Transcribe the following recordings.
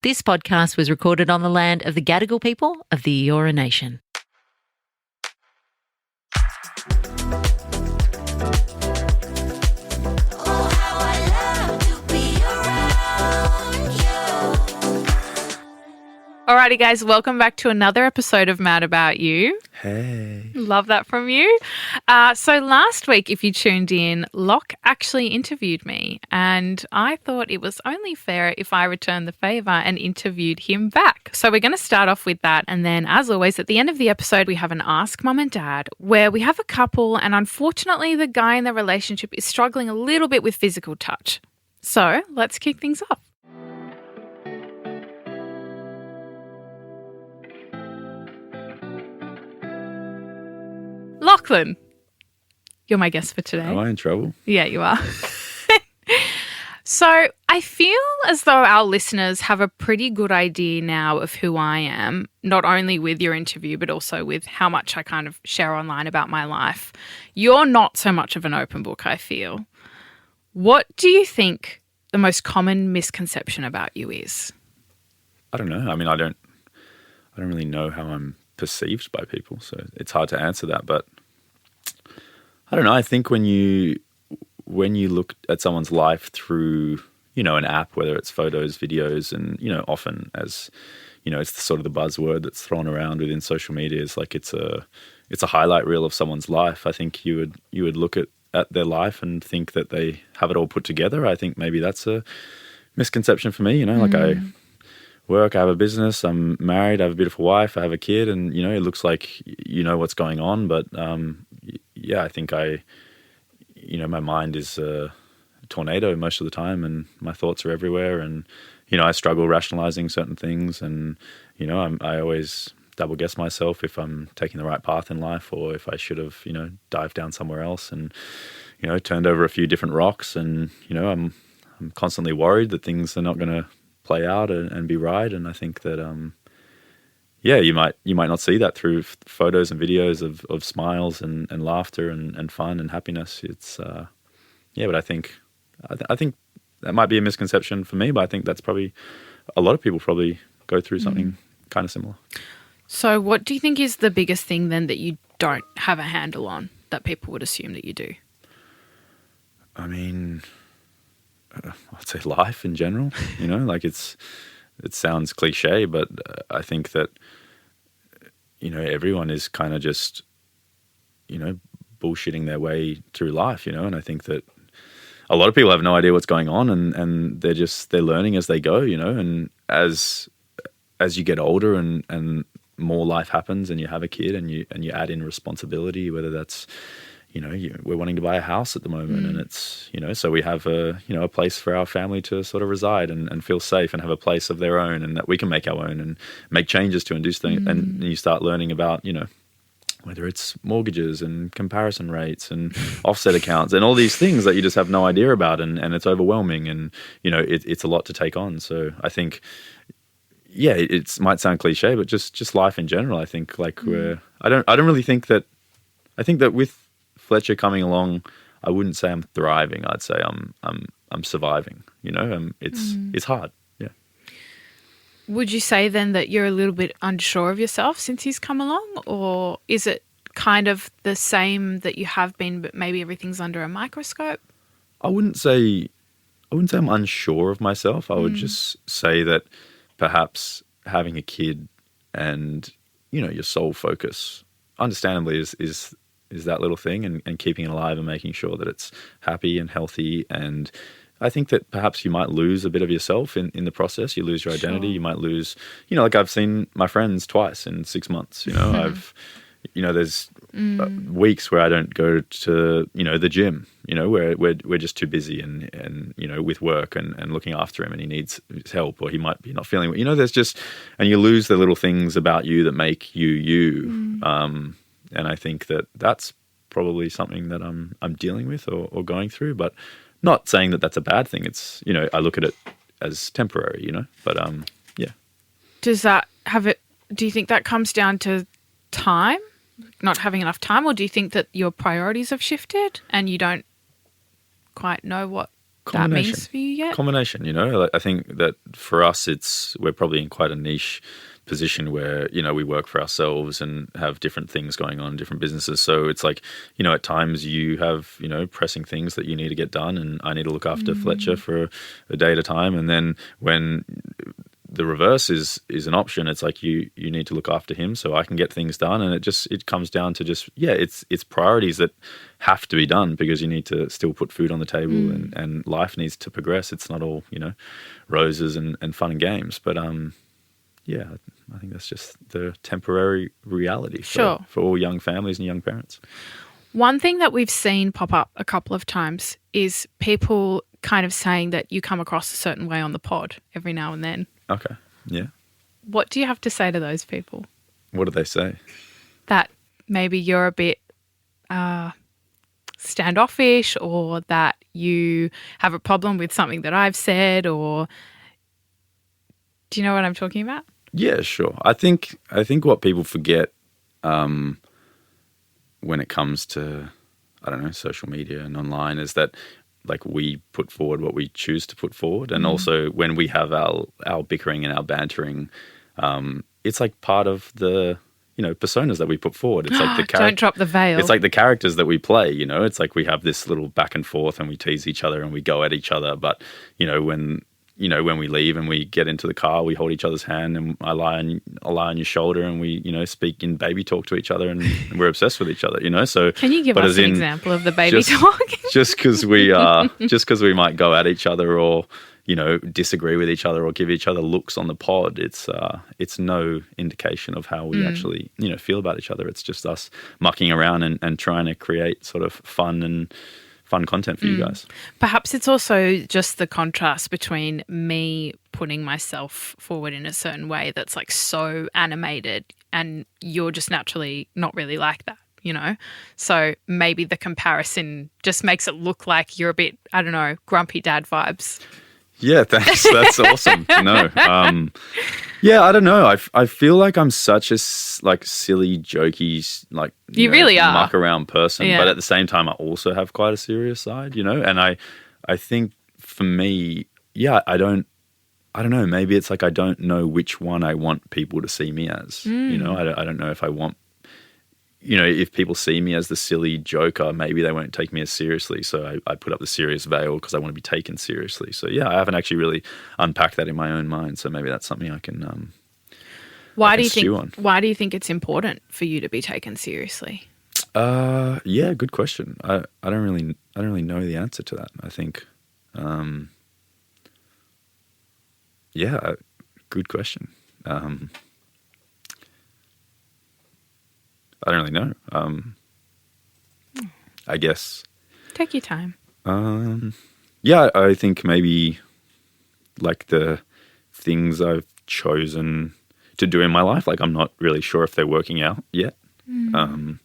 This podcast was recorded on the land of the Gadigal people of the Eora Nation. Alrighty, guys, welcome back to another episode of Mad About You. Hey. Love that from you. So last week, if you tuned in, Locke actually interviewed me, and I thought it was only fair if I returned the favour and interviewed him back. So we're going to start off with that, and then, as always, at the end of the episode, we have an Ask Mum and Dad, where we have a couple, and unfortunately, the guy in the relationship is struggling a little bit with physical touch. So let's kick things off. Lachlan, you're my guest for today. Am I in trouble? Yeah, you are. So I feel as though our listeners have a pretty good idea now of who I am, not only with your interview, but also with how much I kind of share online about my life. You're not so much of an open book, I feel. What do you think the most common misconception about you is? I don't know. I mean, I don't really know how I'm perceived by people, so it's hard to answer that. But I don't know. I think when you look at someone's life through, an app, whether it's photos, videos, and, often as, it's sort of the buzzword that's thrown around within social media is like it's a highlight reel of someone's life. I think you would look at their life and think that they have it all put together. I think maybe that's a misconception for me, like I work, I have a business, I'm married, I have a beautiful wife, I have a kid, and, it looks like you know what's going on. But, I think my mind is a tornado most of the time, and my thoughts are everywhere, and, I struggle rationalizing certain things, and, I always double guess myself if I'm taking the right path in life or if I should have, dived down somewhere else and, turned over a few different rocks, and, I'm constantly worried that things are not going to play out and be right. And I think that you might not see that through photos and videos of smiles and laughter and fun and happiness. It's but I think that might be a misconception for me, but I think that's probably a lot of people probably go through something kind of similar. So what do you think is the biggest thing then that you don't have a handle on that people would assume that you do? I mean, I'd say life in general, like it sounds cliche, but I think that, everyone is kind of just, bullshitting their way through life, and I think that a lot of people have no idea what's going on, and they're learning as they go, and as you get older and more life happens and you have a kid and you add in responsibility, whether that's, we're wanting to buy a house at the moment, and it's, so we have a place for our family to sort of reside and feel safe and have a place of their own, and that we can make our own and make changes to and do things. And you start learning about, whether it's mortgages and comparison rates and offset accounts and all these things that you just have no idea about, and it's overwhelming, and, it's a lot to take on. So I think, it might sound cliche, but just life in general, I think I don't really think that, I think that with Fletcher coming along, I wouldn't say I'm thriving. I'd say I'm surviving. It's hard. Yeah. Would you say then that you're a little bit unsure of yourself since he's come along, or is it kind of the same that you have been, but maybe everything's under a microscope? I wouldn't say I'm unsure of myself. I would just say that perhaps having a kid and your sole focus, understandably, is that little thing, and keeping it alive and making sure that it's happy and healthy. And I think that perhaps you might lose a bit of yourself in the process. You lose your identity. Sure. You might lose, like I've seen my friends twice in 6 months. I've, there's weeks where I don't go to, the gym, where we're just too busy and with work and looking after him, and he needs his help, or he might be not feeling, there's just, and you lose the little things about you that make you. And I think that that's probably something that I'm dealing with or going through, but not saying that that's a bad thing. It's, I look at it as temporary, but yeah. Does that have it, do you think that comes down to time, not having enough time, or do you think that your priorities have shifted and you don't quite know what that means for you yet? Combination, you know. Like, I think that for us, we're probably in quite a niche position where, you know, we work for ourselves and have different things going on, different businesses. So it's like, you know, at times you have, you know, pressing things that you need to get done, and I need to look after Fletcher for a day at a time. And then when the reverse is an option, it's like you need to look after him so I can get things done. And it comes down to just, it's priorities that have to be done, because you need to still put food on the table, and life needs to progress. It's not all, you know, roses and fun and games. But I think that's just the temporary reality for all young families and young parents. One thing that we've seen pop up a couple of times is people kind of saying that you come across a certain way on the pod every now and then. Okay, yeah. What do you have to say to those people? What do they say? That maybe you're a bit standoffish, or that you have a problem with something that I've said, or do you know what I'm talking about? Yeah, sure. I think what people forget when it comes to, I don't know, social media and online is that, like, we put forward what we choose to put forward. And also when we have our bickering and our bantering, it's like part of the, you know, personas that we put forward. It's like the Don't drop the veil. It's like the characters that we play, you know. It's like we have this little back and forth and we tease each other and we go at each other. But, you know, when we leave and we get into the car, we hold each other's hand, and I lie on your shoulder, and we, you know, speak in baby talk to each other, and we're obsessed with each other, you know. So can you give us an example of the baby talk? just because we might go at each other, or, you know, disagree with each other, or give each other looks on the pod, it's no indication of how we actually, you know, feel about each other. It's just us mucking around and trying to create sort of fun content for you guys. Perhaps it's also just the contrast between me putting myself forward in a certain way that's like so animated, and you're just naturally not really like that, you know? So maybe the comparison just makes it look like you're a bit, I don't know, grumpy dad vibes. Yeah, thanks. That's awesome. No. Yeah, I don't know. I feel like I'm such a silly, jokey, like you really are muck around person, yeah. But at the same time, I also have quite a serious side, you know. And I think for me, yeah, I don't know. Maybe it's like I don't know which one I want people to see me as. You know, I don't know if I want, you know, if people see me as the silly joker, maybe they won't take me as seriously. So I put up the serious veil because I want to be taken seriously. So yeah, I haven't actually really unpacked that in my own mind. So maybe that's something I can. Why do you think it's important for you to be taken seriously? Yeah, good question. I don't really know the answer to that. I think, yeah, good question. I don't really know. I guess. Take your time. Yeah, I think maybe like the things I've chosen to do in my life, like I'm not really sure if they're working out yet. And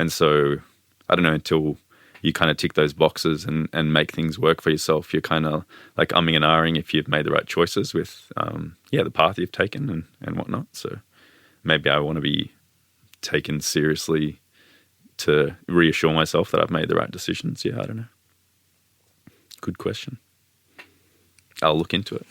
so I don't know, until you kind of tick those boxes and make things work for yourself, you're kind of like umming and ahhing if you've made the right choices with, the path you've taken and whatnot. So maybe I want to be taken seriously to reassure myself that I've made the right decisions. Yeah, I don't know. Good question. I'll look into it.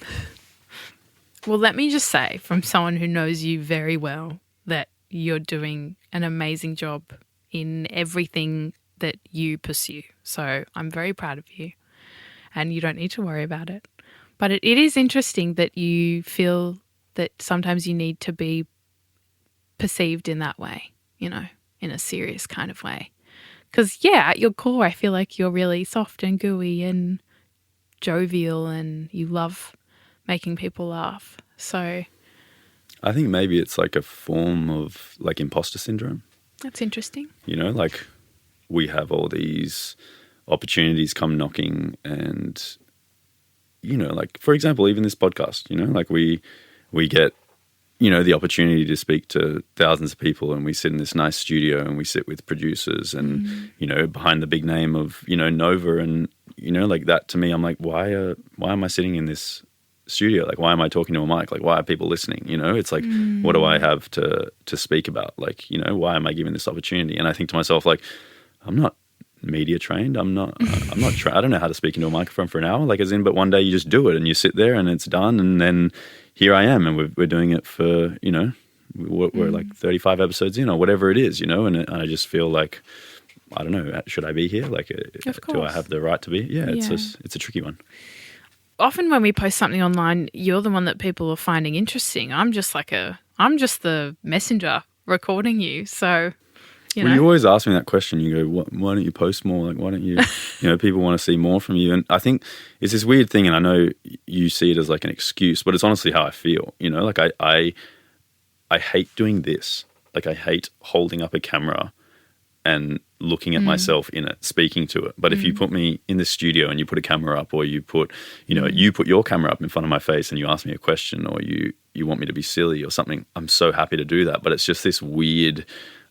Well, let me just say, from someone who knows you very well, that you're doing an amazing job in everything that you pursue. So I'm very proud of you, and you don't need to worry about it. But it is interesting that you feel that sometimes you need to be perceived in that way, you know, in a serious kind of way. Because, yeah, at your core, I feel like you're really soft and gooey and jovial, and you love making people laugh. So I think maybe it's like a form of like imposter syndrome. That's interesting. You know, like we have all these opportunities come knocking, and, you know, like, for example, even this podcast, you know, like we get, you know, the opportunity to speak to thousands of people, and we sit in this nice studio and we sit with producers and, you know, behind the big name of, you know, Nova, and, you know, like that to me, I'm like, why am I sitting in this studio? Like, why am I talking to a mic? Like, why are people listening? You know, it's like, what do I have to speak about? Like, you know, why am I given this opportunity? And I think to myself, like, I'm not media trained. I'm not I don't know how to speak into a microphone for an hour, like as in, but one day you just do it and you sit there and it's done, and then here I am, and we're doing it for, we're like 35 episodes in or whatever it is, and I just feel like, I don't know, should I be here? Like, do I have the right to be? Yeah, it's a tricky one. Often when we post something online, you're the one that people are finding interesting. I'm just the messenger recording you. So, Well, you always ask me that question. You go, why don't you post more? Like, why don't you, people want to see more from you. And I think it's this weird thing, and I know you see it as like an excuse, but it's honestly how I feel, like I hate doing this. Like, I hate holding up a camera and looking at myself in it, speaking to it. But if you put me in the studio and you put a camera up, or you put, you put your camera up in front of my face and you ask me a question, or you want me to be silly or something, I'm so happy to do that. But it's just this weird,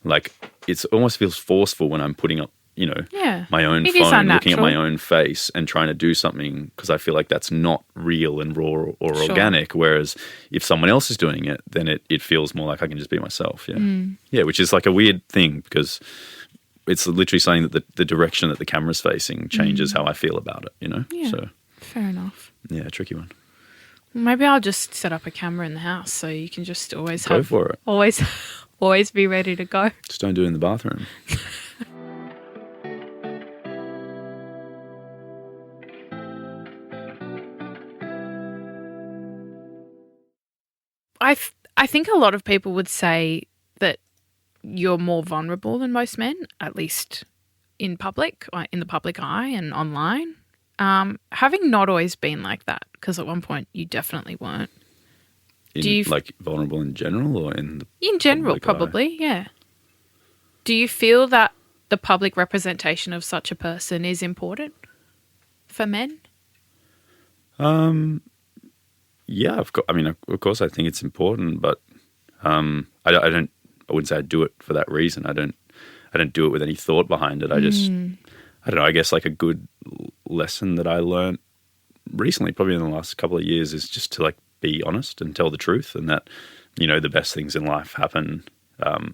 like, it almost feels forceful when I'm putting up, my own phone, looking at my own face and trying to do something, because I feel like that's not real and raw or organic. Whereas if someone else is doing it, then it feels more like I can just be myself. Yeah, which is like a weird thing, because it's literally saying that the direction that the camera's facing changes how I feel about it, Yeah, so fair enough. Yeah, tricky one. Maybe I'll just set up a camera in the house so you can just always go for it. Always be ready to go. Just don't do it in the bathroom. I think a lot of people would say that you're more vulnerable than most men, at least in public, in the public eye and online. Having not always been like that, because at one point you definitely weren't. Like vulnerable in general, or in general, probably, yeah. Do you feel that the public representation of such a person is important for men? Yeah, of course. I mean, of course, I think it's important, but I wouldn't say I do it for that reason. I don't do it with any thought behind it. I don't know. I guess like a good lesson that I learned recently, probably in the last couple of years, is just to like be honest and tell the truth, and that, the best things in life happen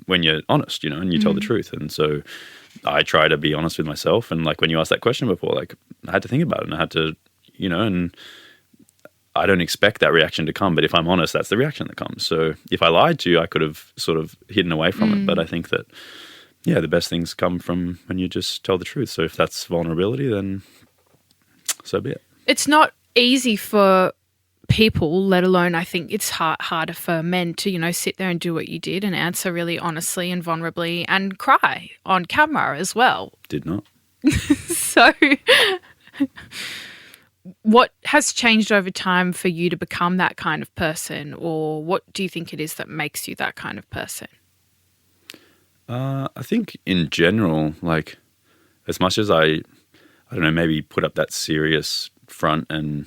when you're honest, and you tell the truth. And so I try to be honest with myself. And like when you asked that question before, like I had to think about it, and I had to, and I don't expect that reaction to come, but if I'm honest, that's the reaction that comes. So if I lied to you, I could have sort of hidden away from it. But I think that, the best things come from when you just tell the truth. So if that's vulnerability, then so be it. It's not easy for people, let alone I think it's harder for men to, sit there and do what you did and answer really honestly and vulnerably and cry on camera as well. Did not. So what has changed over time for you to become that kind of person, or what do you think it is that makes you that kind of person? I think in general, like as much as I don't know, maybe put up that serious front, and,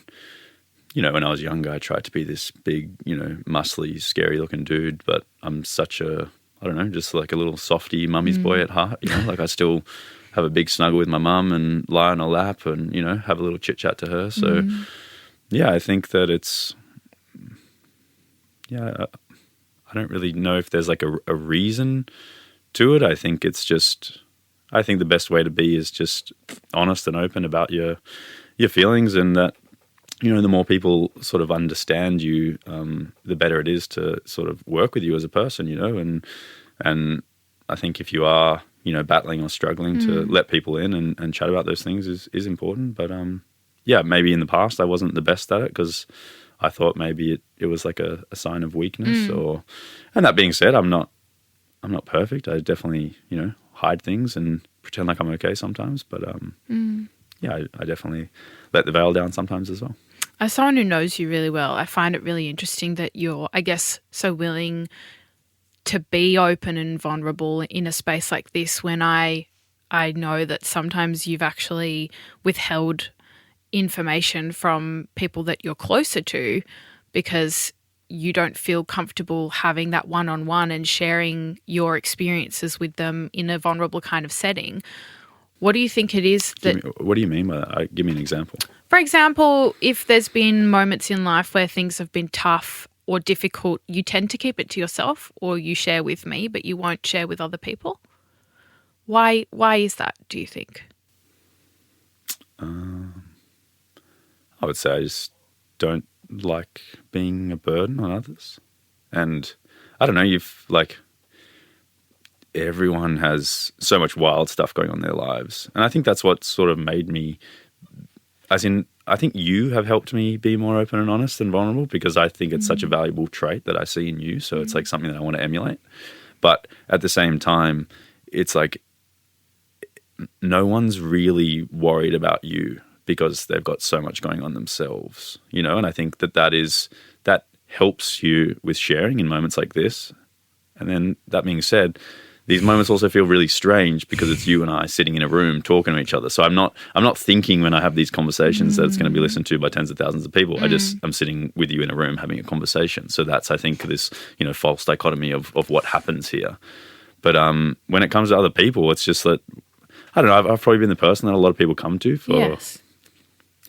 when I was younger, I tried to be this big, muscly, scary looking dude, but I'm such a, I don't know, just like a little softy mummy's boy at heart, like I still have a big snuggle with my mum and lie on her lap and, have a little chit chat to her. So yeah, I think that it's, I don't really know if there's like a reason to it. I think it's just, I think the best way to be is just honest and open about your feelings, and that, the more people sort of understand you, the better it is to sort of work with you as a person, and I think if you are, battling or struggling, to let people in and chat about those things is important. But maybe in the past I wasn't the best at it, because I thought maybe it was like a sign of weakness, and that being said, I'm not perfect. I definitely, hide things and pretend like I'm okay sometimes. But I definitely let the veil down sometimes as well. As someone who knows you really well, I find it really interesting that you're, I guess, so willing to be open and vulnerable in a space like this, when I know that sometimes you've actually withheld information from people that you're closer to because you don't feel comfortable having that one-on-one and sharing your experiences with them in a vulnerable kind of setting. What do you think it is that... What do you mean by that? Give me an example. For example, if there's been moments in life where things have been tough or difficult, you tend to keep it to yourself, or you share with me, but you won't share with other people. Why is that, do you think? I would say I just don't like being a burden on others. And I don't know, everyone has so much wild stuff going on in their lives. And I think that's what sort of made me, I think you have helped me be more open and honest and vulnerable, because I think it's such a valuable trait that I see in you. So it's like something that I want to emulate. But at the same time, it's like no one's really worried about you because they've got so much going on themselves, and I think that helps you with sharing in moments like this. And then that being said, these moments also feel really strange because it's you and I sitting in a room talking to each other. So I'm not thinking when I have these conversations that it's going to be listened to by tens of thousands of people. I'm sitting with you in a room having a conversation. So that's, I think, this, false dichotomy of what happens here. But when it comes to other people, it's just that, I don't know, I've probably been the person that a lot of people come to for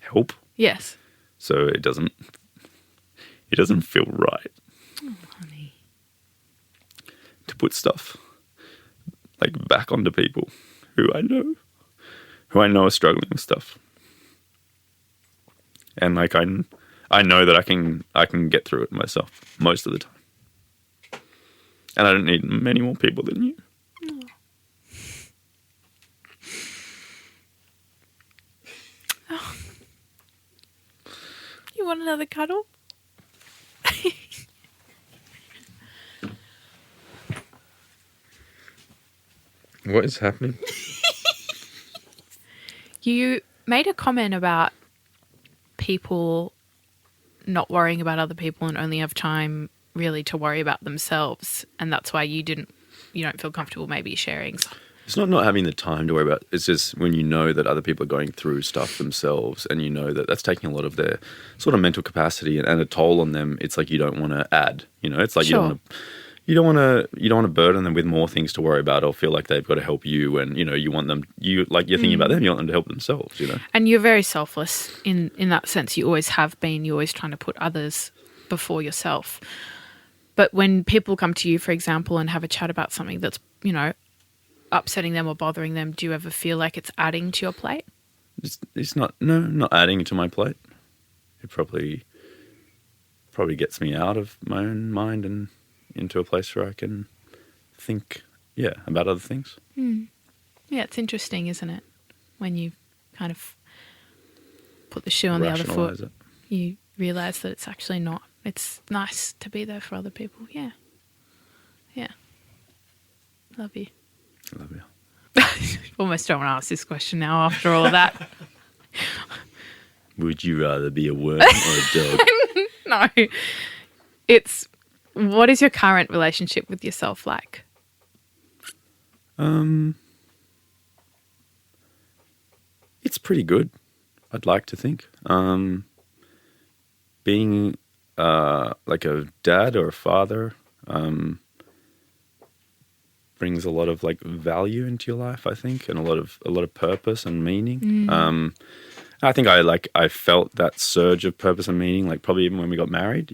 help. Yes. So it doesn't feel right. Oh, honey. To put stuff back onto people who I know are struggling with stuff. And I know that I can get through it myself most of the time. And I don't need many more people than you. Oh. You want another cuddle? What is happening? You made a comment about people not worrying about other people and only have time really to worry about themselves, and that's why you don't feel comfortable maybe sharing. It's not having the time to worry about. It's just when you know that other people are going through stuff themselves, and you know that that's taking a lot of their sort of mental capacity and a toll on them. It's like you don't want to add. It's like Sure. you don't want to burden them with more things to worry about or feel like they've got to help you, and you want them. You're thinking about them. You want them to help themselves. And you're very selfless in that sense. You always have been. You're always trying to put others before yourself. But when people come to you, for example, and have a chat about something that's upsetting them or bothering them, do you ever feel like it's adding to your plate? It's not adding to my plate. It probably gets me out of my own mind and into a place where I can think, about other things. Yeah, it's interesting, isn't it? When you kind of put the shoe on the other foot, you realise that it's actually not. It's nice to be there for other people. Yeah. Yeah. Love you. I love you. Almost don't want to ask this question now after all of that. Would you rather be a worm or a dog? No. What is your current relationship with yourself like? It's pretty good, I'd like to think. Being like a dad or a father brings a lot of value into your life, I think, and a lot of purpose and meaning. I think I felt that surge of purpose and meaning, probably even when we got married,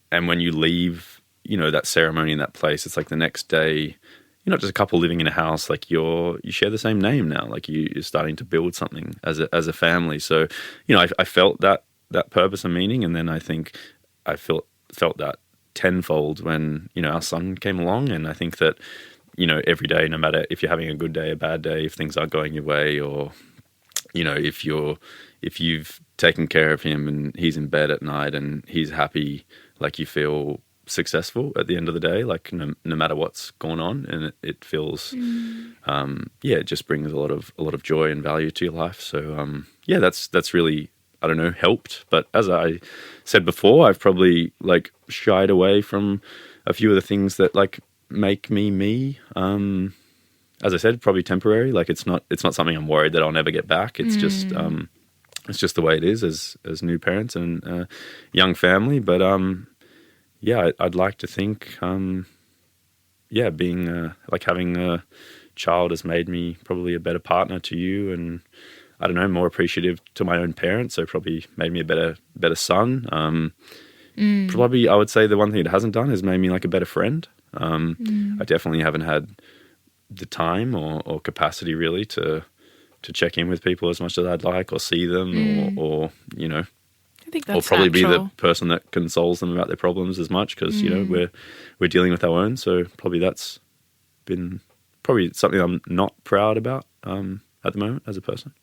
and when you leave, that ceremony in that place, it's like the next day, you're not just a couple living in a house, you share the same name now, you're starting to build something as a family. So, I felt that purpose and meaning, and then I think I felt that tenfold when, our son came along. And I think that, every day, no matter if you're having a good day, a bad day, if things aren't going your way, or, if you've taken care of him and he's in bed at night and he's happy, you feel successful at the end of the day, no matter what's going on, and it feels, it just brings a lot of joy and value to your life. So, that's really, I don't know, helped. But as I said before, I've probably shied away from a few of the things that make me. As I said, probably temporary. It's not something I'm worried that I'll never get back. It's just the way it is as new parents and a young family. But I'd like to think, being having a child has made me probably a better partner to you, and I don't know, more appreciative to my own parents. So probably made me a better son. Probably I would say the one thing it hasn't done is made me a better friend. I definitely haven't had the time or capacity really to to check in with people as much as I'd like, or see them, or you know, I think that's or probably natural. be the person that consoles them about their problems as much, because you know we're dealing with our own. So probably that's been probably something I'm not proud about at the moment as a person.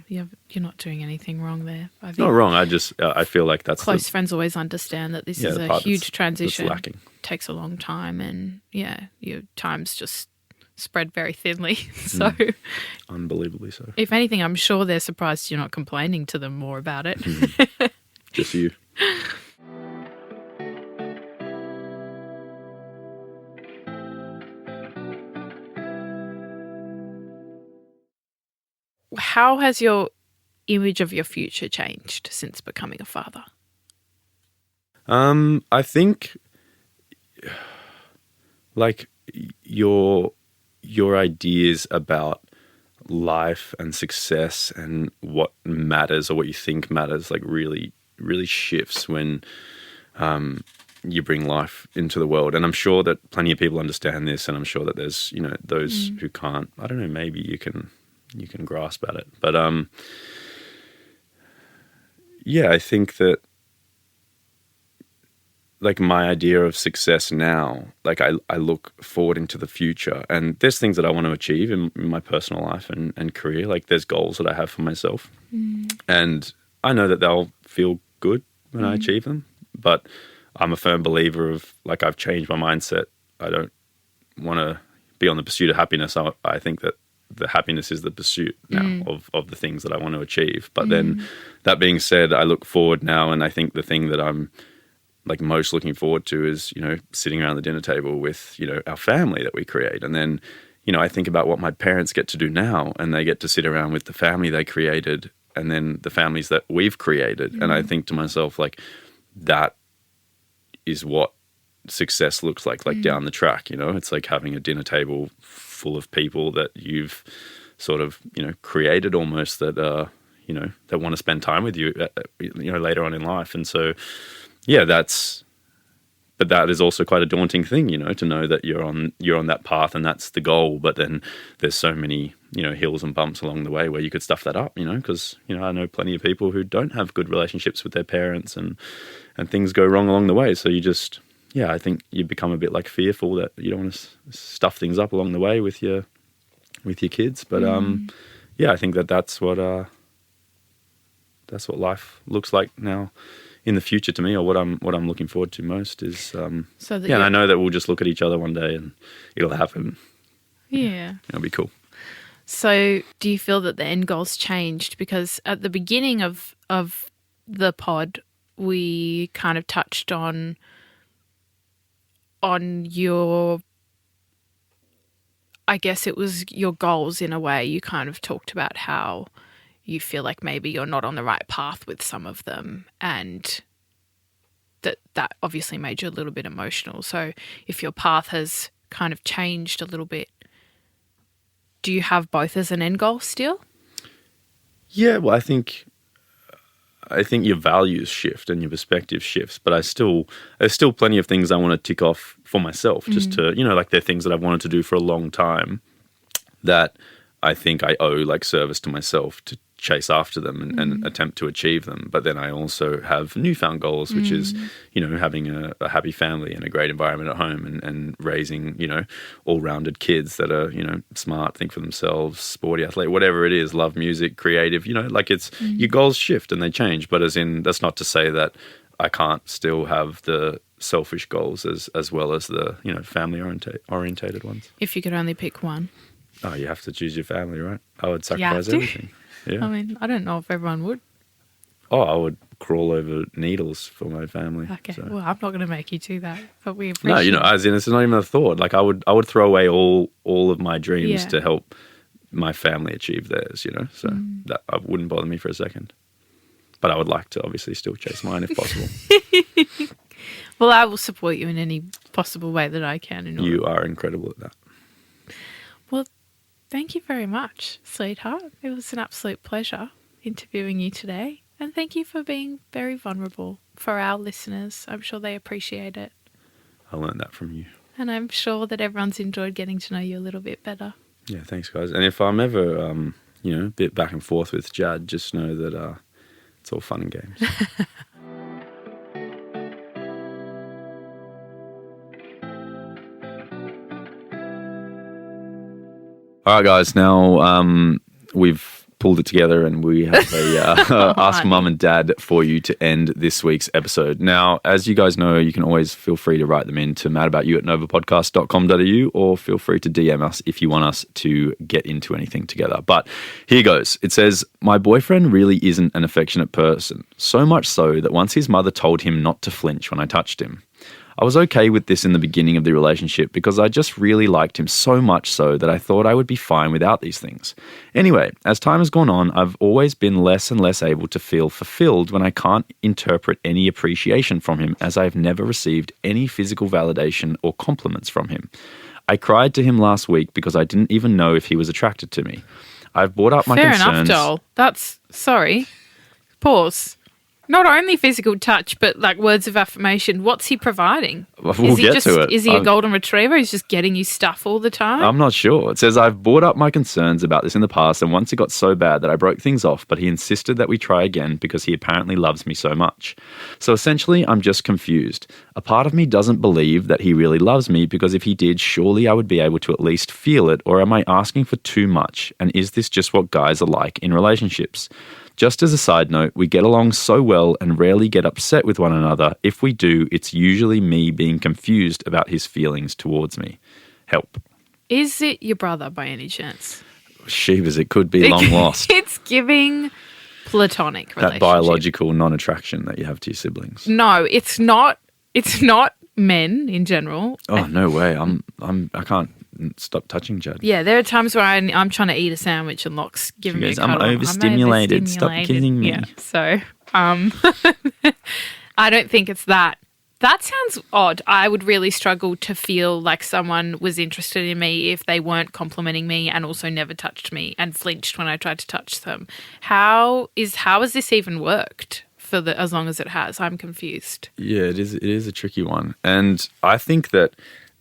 You're not doing anything wrong there. I think Not wrong. I just I feel like that's close friends always understand that this is the a part huge that's transition. lacking. Takes a long time, and your time's just spread very thinly. So, Unbelievably so. if anything, I'm sure they're surprised you're not complaining to them more about it. Just you. How has your image of your future changed since becoming a father? I think like your ideas about life and success and what matters, or what you think matters, like really shifts when you bring life into the world. And I'm sure that plenty of people understand this, and I'm sure that there's, you know, those who can't. I don't know, maybe you can grasp at it. But yeah, I think that like my idea of success now, like I look forward into the future, and there's things that I want to achieve in my personal life and career. Like there's goals that I have for myself, and I know that they'll feel good when I achieve them. But I'm a firm believer of, like, I've changed my mindset. I don't want to be on the pursuit of happiness. I think that the happiness is the pursuit now of the things that I want to achieve. But then that being said, I look forward now, and I think the thing that I'm like most looking forward to is, you know, sitting around the dinner table with, you know, our family that we create. And then, you know, I think about what my parents get to do now, and they get to sit around with the family they created, and then the families that we've created. And I think to myself, like, that is what success looks like down the track. You know, it's like having a dinner table full of people that you've sort of, you know, created almost, that you know, that want to spend time with you, you know, later on in life. And so, yeah, but that is also quite a daunting thing, you know, to know that you're on that path and that's the goal. But then there's so many, you know, hills and bumps along the way where you could stuff that up, you know, because, you know, I know plenty of people who don't have good relationships with their parents, and things go wrong along the way. So you just, yeah, I think you become a bit like fearful that you don't want to stuff things up along the way with your kids. But yeah, I think that's what life looks like now in the future to me, or what I'm looking forward to most is So that and I know that we'll just look at each other one day and it'll happen. Yeah. It'll be cool. So do you feel that the end goal's changed? Because at the beginning of the pod, we kind of touched on your, I guess it was your goals in a way. You kind of talked about how you feel like maybe you're not on the right path with some of them, and that obviously made you a little bit emotional. So if your path has kind of changed a little bit, do you have both as an end goal still? Yeah, well, I think your values shift and your perspective shifts, but there's still plenty of things I want to tick off for myself, just to, you know, like they're things that I've wanted to do for a long time that I think I owe like service to myself to chase after them and attempt to achieve them. But then I also have newfound goals, which is, you know, having a happy family and a great environment at home, and raising, you know, all-rounded kids that are, you know, smart, think for themselves, sporty, athletic, whatever it is, love music, creative, you know, like it's your goals shift and they change. But as in, that's not to say that I can't still have the selfish goals as well as the, you know, family orientated ones. If you could only pick one. Oh, you have to choose your family, right? I would sacrifice everything. Yeah. I mean, I don't know if everyone would. Oh, I would crawl over needles for my family. Okay, so. well, I'm not going to make you do that, but we appreciate. No, you know, as in, it's not even a thought. Like I would throw away all of my dreams to help my family achieve theirs. You know, so that wouldn't bother me for a second. But I would like to obviously still chase mine if possible. Well, I will support you in any possible way that I can. You are incredible at that. Well, thank you very much, sweetheart. It was an absolute pleasure interviewing you today. And thank you for being very vulnerable for our listeners. I'm sure they appreciate it. I learned that from you. And I'm sure that everyone's enjoyed getting to know you a little bit better. Yeah, thanks, guys. And if I'm ever, a bit back and forth with Jad, just know that it's all fun and games. All right, guys. Now we've pulled it together and we have a Ask Mum and Dad for you to end this week's episode. Now, as you guys know, you can always feel free to write them in to madaboutYou@novapodcast.com.au or feel free to DM us if you want us to get into anything together. But here goes. It says, my boyfriend really isn't an affectionate person, so much so that once his mother told him not to flinch when I touched him. I was okay with this in the beginning of the relationship because I just really liked him so much so that I thought I would be fine without these things. Anyway, as time has gone on, I've always been less and less able to feel fulfilled when I can't interpret any appreciation from him, as I've never received any physical validation or compliments from him. I cried to him last week because I didn't even know if he was attracted to me. I've brought up my concerns. Fair enough, Joel. Sorry. Pause. Not only physical touch, but like words of affirmation. What's he providing? We'll get to it. Is he a golden retriever? He's just getting you stuff all the time? I'm not sure. It says, I've brought up my concerns about this in the past, and once it got so bad that I broke things off, but he insisted that we try again because he apparently loves me so much. So essentially, I'm just confused. A part of me doesn't believe that he really loves me because if he did, surely I would be able to at least feel it, or am I asking for too much? And is this just what guys are like in relationships? Just as a side note, we get along so well and rarely get upset with one another. If we do, it's usually me being confused about his feelings towards me. Help. Is it your brother by any chance? Sheevers, it could be long lost. It's giving platonic relationship. That biological non-attraction that you have to your siblings. No, it's not. It's not men in general. Oh, no way. I can't stop touching Jad. Yeah, there are times where I'm trying to eat a sandwich and Locke's giving me a cuddle. I'm overstimulated. Stop kissing me. Yeah, so I don't think it's that. That sounds odd. I would really struggle to feel like someone was interested in me if they weren't complimenting me and also never touched me and flinched when I tried to touch them. How has this even worked for as long as it has? I'm confused. Yeah, it is a tricky one. And I think that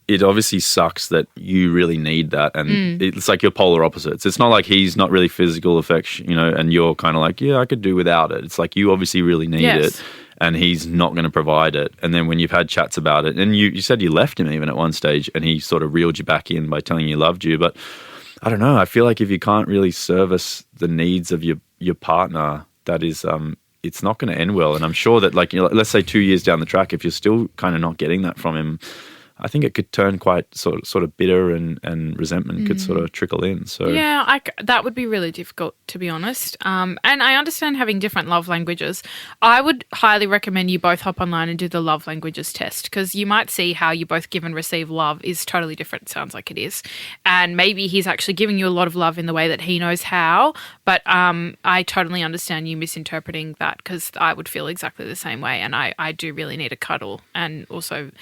it obviously sucks that you really need that, and it's like you're polar opposites. It's not like he's not really physical affection, and you're kind of like, yeah, I could do without it. It's like you obviously really need it, and he's not going to provide it. And then when you've had chats about it, and you said you left him even at one stage, and he sort of reeled you back in by telling you he loved you. But I don't know. I feel like if you can't really service the needs of your partner, that is, it's not going to end well. And I'm sure that, let's say 2 years down the track, if you're still kind of not getting that from him, I think it could turn quite sort of bitter, and resentment could sort of trickle in. So yeah, that would be really difficult, to be honest. And I understand having different love languages. I would highly recommend you both hop online and do the love languages test, because you might see how you both give and receive love is totally different. It sounds like it is. And maybe he's actually giving you a lot of love in the way that he knows how. But I totally understand you misinterpreting that, because I would feel exactly the same way. And I do really need a cuddle, and also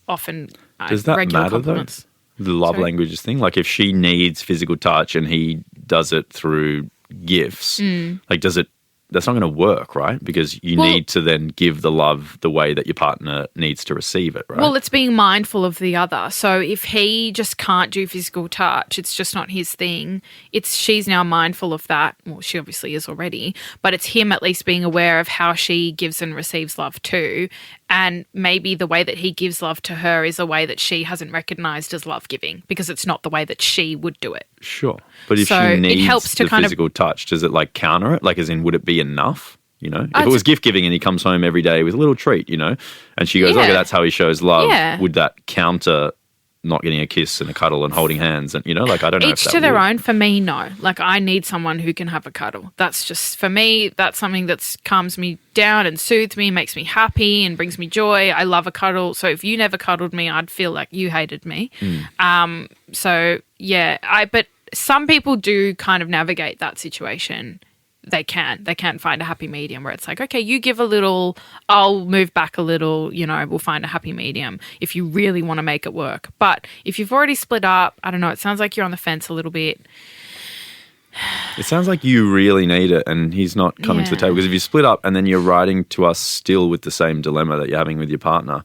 often does that regular matter compliments. though? The love languages thing, like if she needs physical touch and he does it through gifts, does it? That's not going to work, right? Because you need to then give the love the way that your partner needs to receive it, right? Well, it's being mindful of the other. So if he just can't do physical touch, it's just not his thing. She's now mindful of that. Well, she obviously is already, but it's him at least being aware of how she gives and receives love too. And maybe the way that he gives love to her is a way that she hasn't recognised as love giving, because it's not the way that she would do it. Sure. But if she needs the physical touch, does it counter it? As in, would it be enough? If it was gift giving and he comes home every day with a little treat, and she goes, okay, that's how he shows love. Would that counter not getting a kiss and a cuddle and holding hands? And, I don't know. Each to their own. For me, no. I need someone who can have a cuddle. That's just, for me, that's something that calms me down and soothes me, makes me happy and brings me joy. I love a cuddle. So if you never cuddled me, I'd feel like you hated me. So, yeah. But some people do kind of navigate that situation. They can find a happy medium where it's like, okay, you give a little, I'll move back a little, we'll find a happy medium if you really want to make it work. But if you've already split up, I don't know, it sounds like you're on the fence a little bit. It sounds like you really need it and he's not coming to the table. Because if you split up and then you're writing to us still with the same dilemma that you're having with your partner,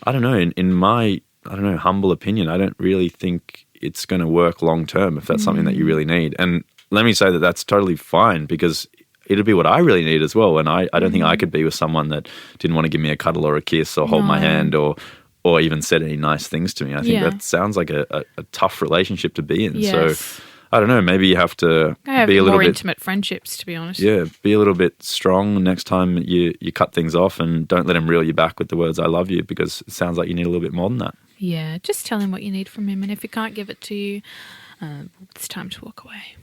I don't know, in my, humble opinion, I don't really think it's going to work long term if that's something that you really need. And let me say that that's totally fine, because it'd be what I really need as well. And I don't think I could be with someone that didn't want to give me a cuddle or a kiss or hold my hand or even said any nice things to me. I think that sounds like a tough relationship to be in. Yes. So I don't know, maybe you have to I be a have little more bit intimate friendships, to be honest. Yeah, be a little bit strong next time you cut things off, and don't let him reel you back with the words "I love you," because it sounds like you need a little bit more than that. Yeah, just tell him what you need from him, and if he can't give it to you, it's time to walk away.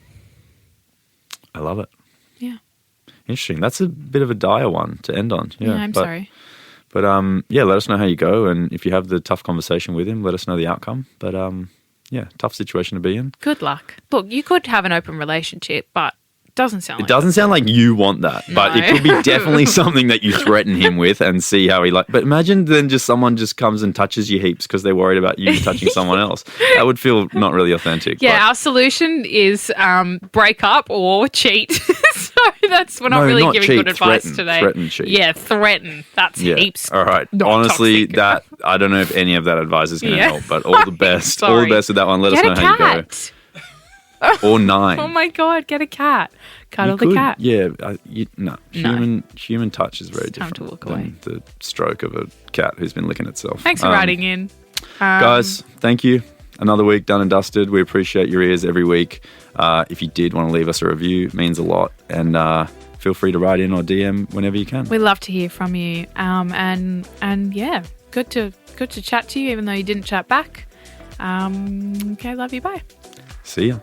I love it. Yeah. Interesting. That's a bit of a dire one to end on. Yeah, I'm sorry. But let us know how you go, and if you have the tough conversation with him, let us know the outcome. But tough situation to be in. Good luck. Look, you could have an open relationship, but it doesn't sound like you want that, but it could be definitely something that you threaten him with and see how he But imagine then someone just comes and touches you heaps because they're worried about you touching someone else. That would feel not really authentic. Yeah, our solution is break up or cheat. So we're not really giving cheat, good advice today. Threaten, cheat. Yeah, threaten. That's heaps. All right. Not Honestly, toxic. I don't know if any of that advice is going to help, but all the best. All the best with that one. Let us know how you go. Or 9. Oh my God, get a cat. Cuddle the cat. Yeah. Human touch is very different time to walk away. than the stroke of a cat who's been licking itself. Thanks for writing in. Guys, thank you. Another week done and dusted. We appreciate your ears every week. If you did want to leave us a review, it means a lot. And feel free to write in or DM whenever you can. We love to hear from you. And yeah, good to chat to you, even though you didn't chat back. Okay, love you. Bye. See ya.